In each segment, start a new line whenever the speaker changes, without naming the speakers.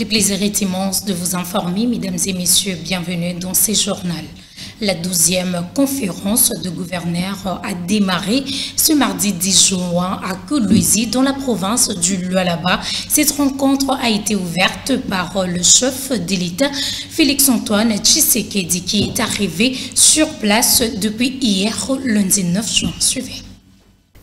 Le plaisir est immense de vous informer, mesdames et messieurs, bienvenue dans ce journal. La 12e conférence de gouverneurs a démarré ce mardi 10 juin à Kolwezi, dans la province du Lualaba. Cette rencontre a été ouverte par le chef de l'État, Félix-Antoine Tshisekedi, qui est arrivé sur place depuis hier, lundi 9 juin. Suivez.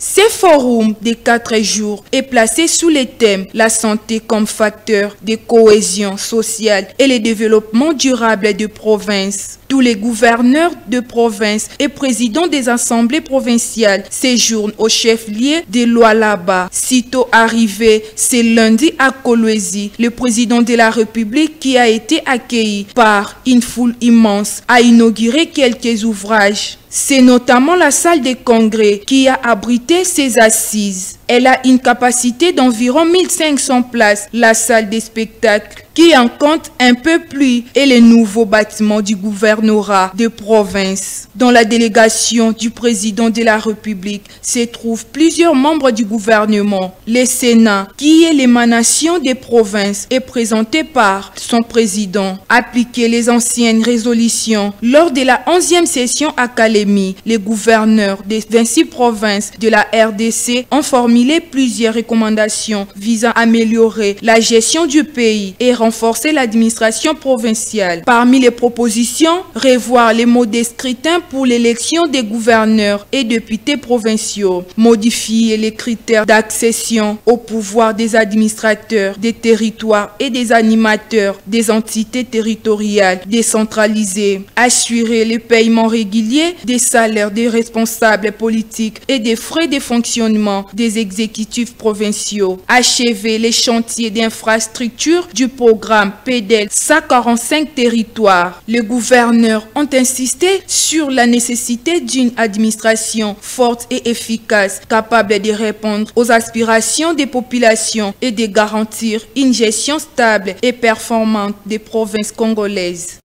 Ce forum de 4 jours est placé sous les thèmes la santé comme facteur de cohésion sociale et le développement durable de province. Tous les gouverneurs de province et présidents des assemblées provinciales séjournent au chef-lieu de Lualaba. Sitôt arrivé ce lundi à Kolwezi, le président de la République, qui a été accueilli par une foule immense, a inauguré quelques ouvrages. C'est notamment la salle de congrès qui a abrité ses assises. Elle a une capacité d'environ 1500 places. La salle des spectacles, qui en compte un peu plus, et le nouveau bâtiment du gouvernorat de province. Dans la délégation du président de la République se trouvent plusieurs membres du gouvernement. Le Sénat, qui est l'émanation des provinces, est présenté par son président. Appliquer les anciennes résolutions lors de la 11e session académie, les gouverneurs des 26 provinces de la RDC ont formulé plusieurs recommandations visant à améliorer la gestion du pays et renforcer l'administration provinciale. Parmi les propositions, revoir les modes de scrutin pour l'élection des gouverneurs et députés provinciaux, modifier les critères d'accession au pouvoir des administrateurs des territoires et des animateurs des entités territoriales décentralisées, assurer le paiement régulier des salaires des responsables politiques et des frais de fonctionnement des exécutifs provinciaux, achever les chantiers d'infrastructure du programme PEDEL 145 territoires. Les gouverneurs ont insisté sur la nécessité d'une administration forte et efficace, capable de répondre aux aspirations des populations et de garantir une gestion stable et performante des provinces congolaises.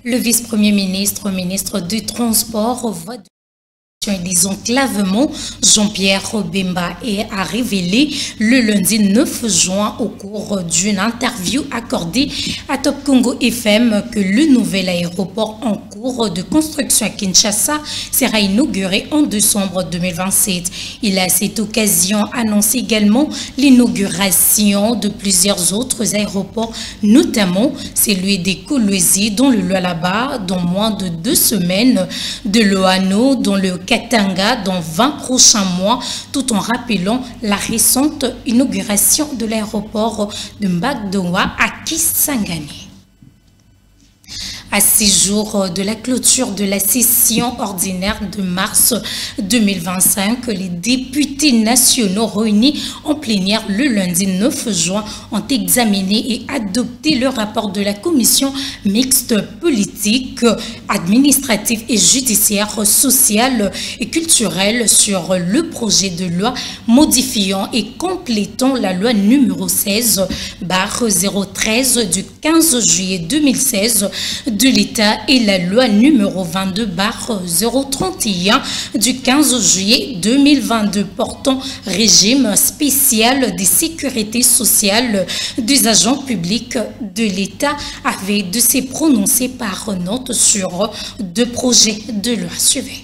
Le vice-premier ministre, ministre du Transport, voit et des enclavements, Jean-Pierre Bemba a révélé le lundi 9 juin au cours d'une interview accordée à Top Congo FM que le nouvel aéroport en cours de construction à Kinshasa sera inauguré en décembre 2027. Il a à cette occasion annoncé également l'inauguration de plusieurs autres aéroports, notamment celui de Kolwezi dans le Lualaba dans moins de 2 semaines, de Loano dans le Katanga dans 20 prochains mois, tout en rappelant la récente inauguration de l'aéroport de Mbagdowa à Kisangani. À 6 jours de la clôture de la session ordinaire de mars 2025, les députés nationaux réunis en plénière le lundi 9 juin ont examiné et adopté le rapport de la commission mixte politique, administrative et judiciaire, sociale et culturelle sur le projet de loi modifiant et complétant la loi numéro 16/013 du 15 juillet 2016 de l'État et la loi numéro 22/031 du 15 juillet 2022 portant régime spécial des sécurités sociales des agents publics de l'État avait de se prononcer par note sur 2 projets de loi. Suivez.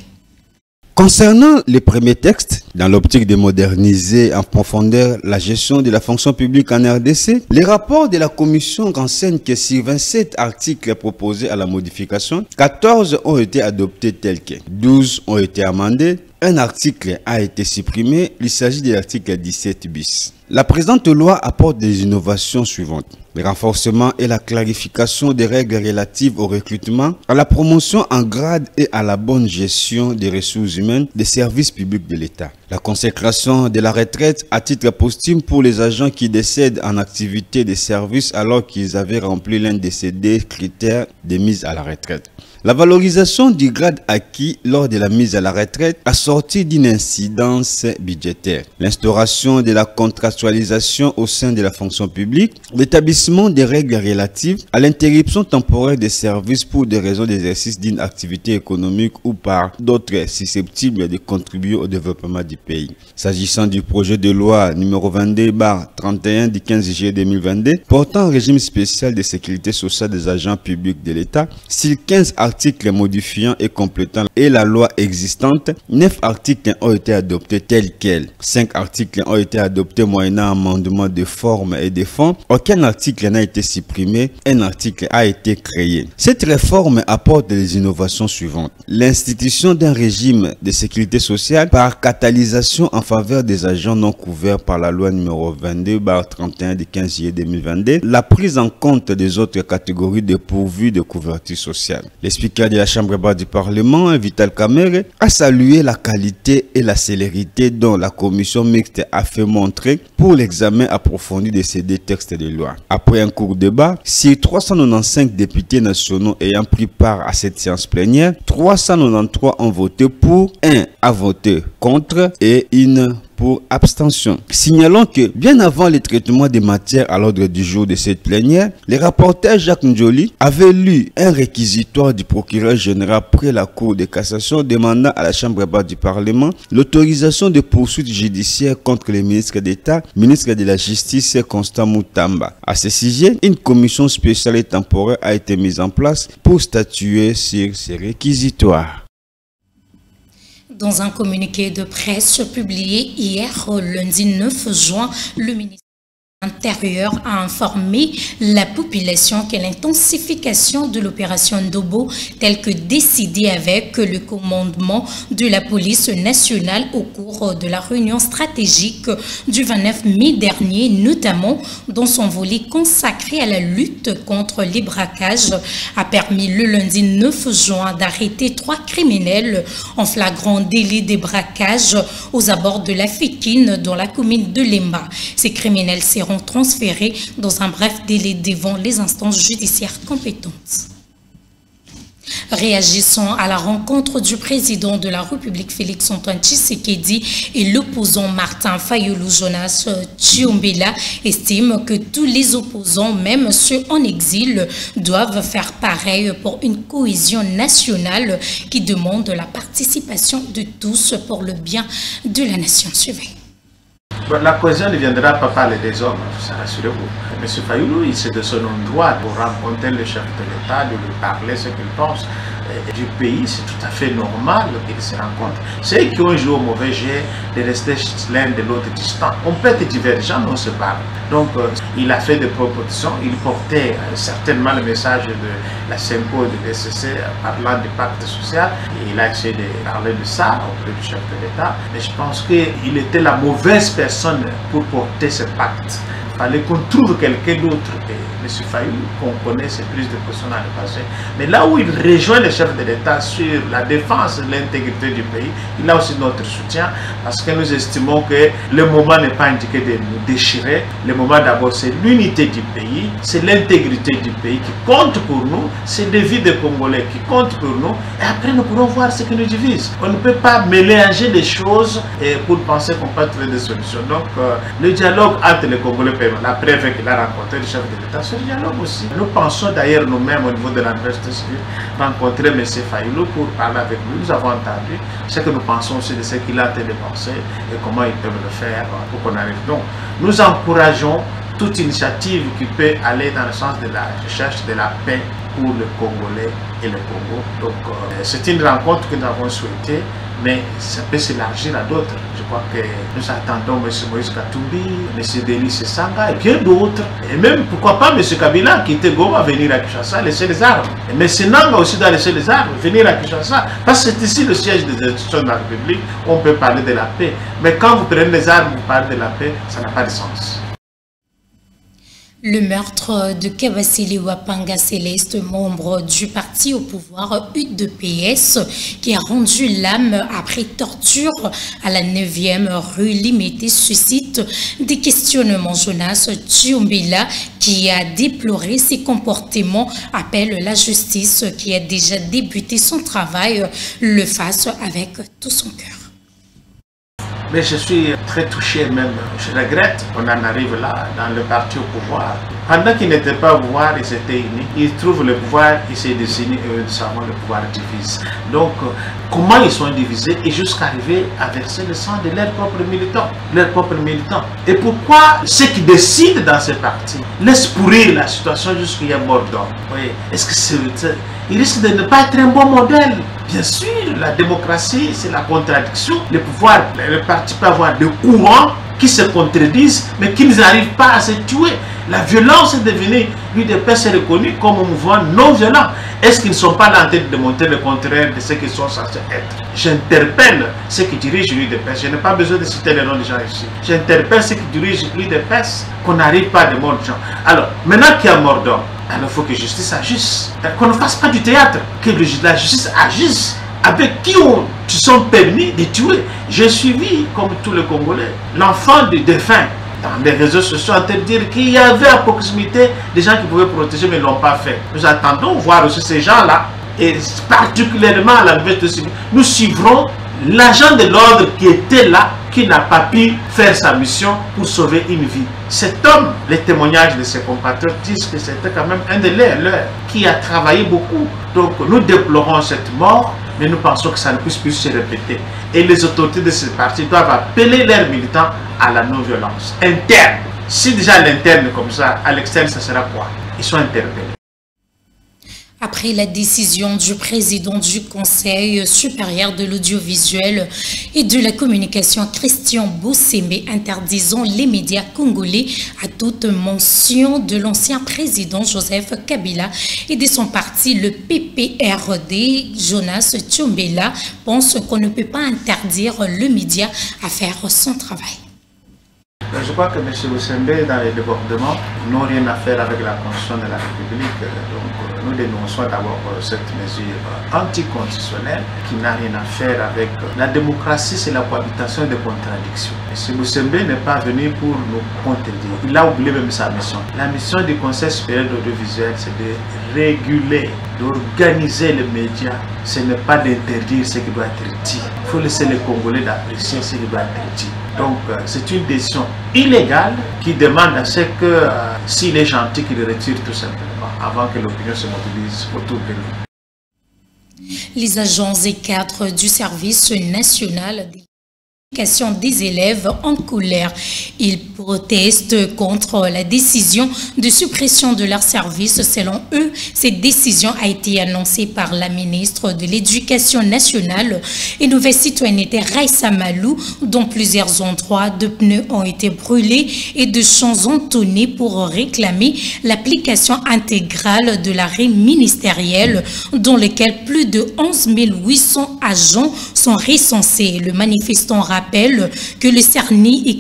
Concernant les premiers textes, dans l'optique de moderniser en profondeur la gestion de la fonction publique en RDC, les rapports de la commission renseignent que sur 27 articles proposés à la modification, 14 ont été adoptés tels que, 12 ont été amendés, un article a été supprimé, il s'agit de l'article 17 bis. La présente loi apporte des innovations suivantes: le renforcement et la clarification des règles relatives au recrutement, à la promotion en grade et à la bonne gestion des ressources humaines des services publics de l'État, la consécration de la retraite à titre posthume pour les agents qui décèdent en activité de service alors qu'ils avaient rempli l'un de ces 2 critères de mise à la retraite, La valorisation du grade acquis lors de la mise à la retraite assortie d'une incidence budgétaire. L'instauration de la contractualisation au sein de la fonction publique. L'établissement des règles relatives à l'interruption temporaire des services pour des raisons d'exercice d'une activité économique ou par d'autres susceptibles de contribuer au développement du pays. S'agissant du projet de loi numéro 22/31 du 15 juillet 2022 portant un régime spécial de sécurité sociale des agents publics de l'État, sur 15 articles modifiant et complétant et la loi existante, 9 articles ont été adoptés tels quels. 5 articles ont été adoptés moyennant amendement de forme et de fond. Aucun article n'a été supprimé, un article a été créé. Cette réforme apporte les innovations suivantes. L'institution d'un régime de sécurité sociale par catalysation en faveur des agents non couverts par la loi numéro 22/31 du 15 juillet 2022, la prise en compte des autres catégories dépourvues de couverture sociale. Le speaker de la Chambre basse du Parlement, Vital Kamerhe, a salué la qualité et la célérité dont la commission mixte a fait montrer pour l'examen approfondi de ces deux textes de loi. Après un court débat, sur 395 députés nationaux ayant pris part à cette séance plénière, 393 ont voté pour, 1 a voté contre et une pour abstention. Signalons que bien avant le traitement des matières à l'ordre du jour de cette plénière, le rapporteur Jacques Njoli avait lu un réquisitoire du procureur général près la Cour de cassation demandant à la Chambre basse du Parlement l'autorisation de poursuites judiciaires contre le ministre d'État, ministre de la Justice Constant Moutamba. À ce sujet, une commission spéciale et temporaire a été mise en place pour statuer sur ces réquisitoires.
Dans un communiqué de presse publié hier, lundi 9 juin, le ministère de l'Intérieur a informé la population que l'intensification de l'opération Ndobo, telle que décidée avec le commandement de la police nationale au cours de la réunion stratégique du 29 mai dernier, notamment dans son volet consacré à la lutte contre les braquages, a permis le lundi 9 juin d'arrêter 3 criminels en flagrant délit de braquage aux abords de la Fikine dans la commune de Lemba. Ces criminels seront transférés dans un bref délai devant les instances judiciaires compétentes. Réagissant à la rencontre du président de la République Félix-Antoine Tshisekedi et l'opposant Martin Fayulu Jonas Tshiombela, estime que tous les opposants, même ceux en exil, doivent faire pareil pour une cohésion nationale qui demande la participation de tous pour le bien de la nation. Suivez.
La cohésion ne viendra pas par les deux hommes, rassurez-vous. M. Fayulu, c'est de son droit pour rencontrer le chef de l'État, de lui parler ce qu'il pense du pays. C'est tout à fait normal qu'ils se rencontrent. Ceux qui ont joué au mauvais jeu, de rester l'un de l'autre distant. On peut être divergent, mais on se parle. Donc, il a fait des propositions. Il portait certainement le message de la SEMCO et de l'SCC parlant du pacte social. Et il a essayé de parler de ça auprès du chef de l'État. Mais je pense qu'il était la mauvaise personne pour porter ce pacte. Il fallait qu'on trouve quelqu'un d'autre que M. Fayulu, qu'on connaît ses prises de position dans le passé. Mais là où il rejoint le chef de l'État sur la défense de l'intégrité du pays, il a aussi notre soutien parce que nous estimons que le moment n'est pas indiqué de nous déchirer. Le moment d'abord, c'est l'unité du pays, c'est l'intégrité du pays qui compte pour nous, c'est les vies des Congolais qui comptent pour nous. Et après, nous pourrons voir ce qui nous divise. On ne peut pas mélanger les choses pour penser qu'on peut trouver des solutions. Donc, le dialogue entre les Congolais, la preuve qu'il a rencontré le chef de l'État, ce dialogue aussi. Nous pensons d'ailleurs nous-mêmes au niveau de l'université civile rencontrer M. Fayulu pour parler avec lui. Nous avons entendu ce que nous pensons aussi de ce qu'il a en train de penser et comment ils peuvent le faire pour qu'on arrive. Donc, nous encourageons toute initiative qui peut aller dans le sens de la recherche de la paix pour le Congolais et le Congo. Donc, c'est une rencontre que nous avons souhaitée, mais ça peut s'élargir à d'autres. Je crois que nous attendons M. Moïse Katumbi, M. Denis Sanga et bien d'autres. Et même, pourquoi pas M. Kabila qui était Goma venir à Kinshasa, laisser les armes. Et M. Nanga aussi doit laisser les armes, venir à Kinshasa. Parce que c'est ici le siège des institutions de la République, on peut parler de la paix. Mais quand vous prenez les armes, vous parlez de la paix, ça n'a pas de sens.
Le meurtre de Kabasili Wapanga Céleste, membre du parti au pouvoir UDPS, qui a rendu l'âme après torture à la 9e rue Limité, suscite des questionnements. Jonas Tchoumbila, qui a déploré ses comportements, appelle la justice, qui a déjà débuté son travail, le fasse avec tout son cœur.
Mais je suis très touché même, je regrette qu'on en arrive là, dans le parti au pouvoir. Pendant qu'ils n'étaient pas au pouvoir, ils étaient unis. Ils trouvent le pouvoir, ils se désignent et eux, nous savons, le pouvoir divise. Donc, comment ils sont divisés et jusqu'à arriver à verser le sang de leurs propres militants. Et pourquoi ceux qui décident dans ces partis laissent pourrir la situation jusqu'à y a mort d'homme? Oui. Est-ce que il risque de ne pas être un bon modèle? Bien sûr, la démocratie, c'est la contradiction. Le pouvoir, le parti peut avoir des courants qui se contredisent, mais qui n'arrivent pas à se tuer. La violence est devenue, l'UDPS est reconnue comme un mouvement non violent. Est-ce qu'ils ne sont pas là en train de démontrer le contraire de ce qu'ils sont censés être? J'interpelle ceux qui dirigent l'UDPS. Je n'ai pas besoin de citer les noms des gens ici. J'interpelle ceux qui dirigent l'UDPS, qu'on n'arrive pas à mort de gens. Alors, maintenant qu'il y a mort d'homme, alors il faut que la justice agisse. Qu'on ne fasse pas du théâtre, que la justice agisse. Avec qui se sont permis de tuer. J'ai suivi, comme tous les Congolais, l'enfant du défunt dans les réseaux sociaux en train de dire qu'il y avait à proximité des gens qui pouvaient protéger mais ne l'ont pas fait. Nous attendons voir aussi ces gens-là, et particulièrement à la nouvelle civile. Nous suivrons l'agent de l'ordre qui était là, qui n'a pas pu faire sa mission pour sauver une vie. Cet homme, les témoignages de ses compatriotes disent que c'était quand même un de leurs qui a travaillé beaucoup. Donc nous déplorons cette mort, mais nous pensons que ça ne puisse plus se répéter. Et les autorités de ce parti doivent appeler leurs militants à la non-violence interne. Si déjà à l'interne comme ça, à l'externe, ça sera quoi? Ils sont interpellés.
Après la décision du président du Conseil supérieur de l'audiovisuel et de la communication, Christian Bossembe, interdisant les médias congolais à toute mention de l'ancien président Joseph Kabila et de son parti, le PPRD, Jonas Tchoumbila, pense qu'on ne peut pas interdire le média à faire son travail.
Je crois que M. Bossembe, dans les débordements, n'ont rien à faire avec la Constitution de la République. Donc, nous dénonçons d'abord cette mesure anticonstitutionnelle qui n'a rien à faire avec la démocratie, c'est la cohabitation des contradictions. M. Bossembe n'est pas venu pour nous contredire. Il a oublié même sa mission. La mission du Conseil supérieur de l'audiovisuel, c'est de réguler, d'organiser les médias. Ce n'est pas d'interdire ce qui doit être dit. Il faut laisser les Congolais d'apprécier ce qui doit être dit. Donc, c'est une décision illégale qui demande à ce que, s'il est gentil, qu'il retire tout simplement avant que l'opinion se mobilise autour de lui.
Les agents et cadres du service national des élèves en colère. Ils protestent contre la décision de suppression de leur service. Selon eux, cette décision a été annoncée par la ministre de l'Éducation nationale et Nouvelle Citoyenneté, Raissa Malou, dont plusieurs endroits de pneus ont été brûlés et de chants entonnés pour réclamer l'application intégrale de l'arrêt ministériel dans lequel plus de 11 800 agents sont recensés. Le manifestant rappelle que le CERNI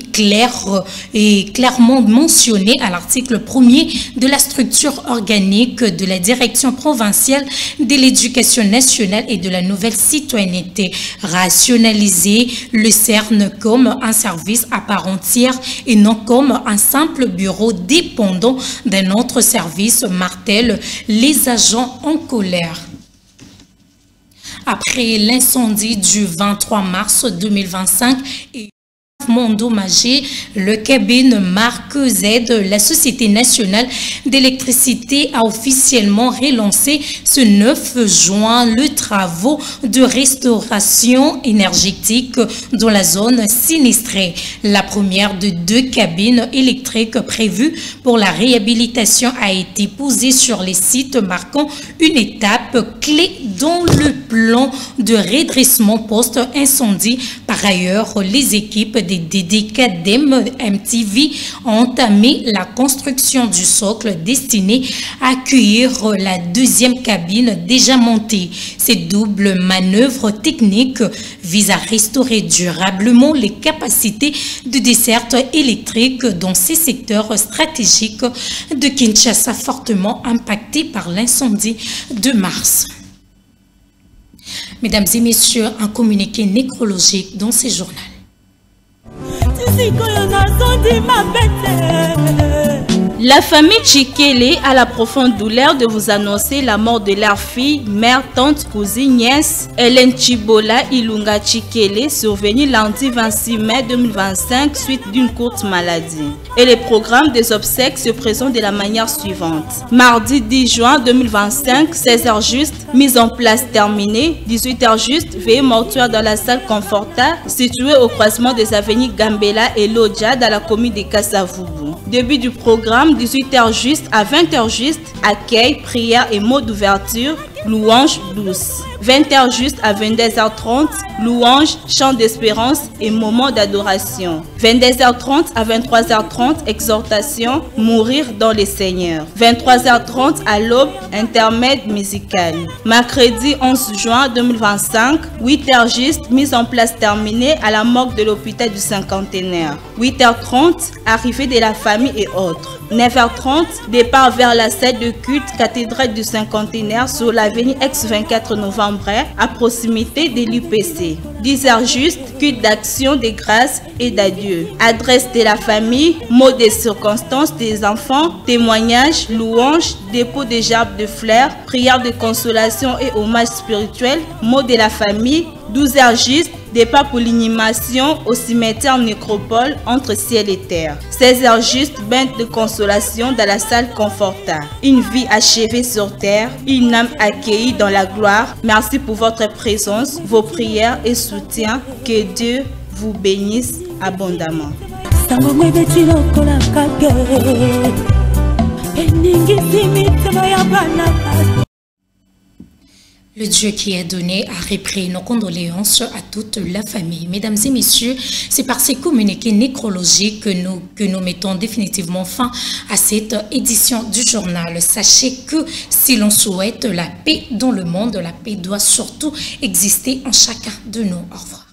est clairement mentionné à l'article 1er de la structure organique de la direction provinciale de l'éducation nationale et de la nouvelle citoyenneté. Rationaliser le CERN comme un service à part entière et non comme un simple bureau dépendant d'un autre service, martèlent les agents en colère. Après l'incendie du 23 mars 2025 et endommagé, le cabine Marque Z, la Société nationale d'électricité, a officiellement relancé ce 9 juin le travaux de restauration énergétique dans la zone sinistrée. La première de 2 cabines électriques prévues pour la réhabilitation a été posée sur les sites, marquant une étape clé dans le plan de redressement post-incendie. Par ailleurs, les équipes des DDKDM MTV ont entamé la construction du socle destiné à accueillir la deuxième cabine déjà montée. Cette double manœuvre technique vise à restaurer durablement les capacités de desserte électrique dans ces secteurs stratégiques de Kinshasa fortement impactés par l'incendie de mars. Mesdames et messieurs, un communiqué nécrologique dans ces journaux.
La famille Tchikele a la profonde douleur de vous annoncer la mort de leur fille, mère, tante, cousine, nièce, Hélène Chibola Ilunga Tchikele, survenue lundi 26 mai 2025 suite d'une courte maladie. Et le programme des obsèques se présente de la manière suivante. Mardi 10 juin 2025, 16h juste, mise en place terminée, 18h juste, veillée mortuaire dans la salle Conforta, située au croisement des avenues Gambela et Lodja dans la commune de Kasavubu. Début du programme, 18h juste à 20h juste, accueil, prière et mots d'ouverture, louange douce. 20h juste à 22h30, louange, chant d'espérance et moment d'adoration. 22h30 à 23h30, exhortation, mourir dans les seigneurs. 23h30 à l'aube, intermède musical. Mercredi 11 juin 2025, 8h juste, mise en place terminée à la morgue de l'hôpital du Cinquantenaire. 8h30, arrivée de la famille et autres. 9h30, départ vers la salle de culte cathédrale du Cinquantenaire sur l'avenue ex-24 novembre à proximité de l'UPC. 10h juste, culte d'action de grâce et d'adieu. Adresse de la famille, mots des circonstances des enfants, témoignages, louanges, dépôt de gerbes de fleurs, prière de consolation et hommage spirituel, mots de la famille. 12h juste, départ pour l'inhumation au cimetière nécropole entre ciel et terre. 16h juste, bain de consolation dans la salle Conforta. Une vie achevée sur terre, une âme accueillie dans la gloire. Merci pour votre présence, vos prières et soutien. Que Dieu vous bénisse abondamment.
Le Dieu qui est donné a repris nos condoléances à toute la famille. Mesdames et messieurs, c'est par ces communiqués nécrologiques que nous mettons définitivement fin à cette édition du journal. Sachez que si l'on souhaite la paix dans le monde, la paix doit surtout exister en chacun de nous. Au revoir.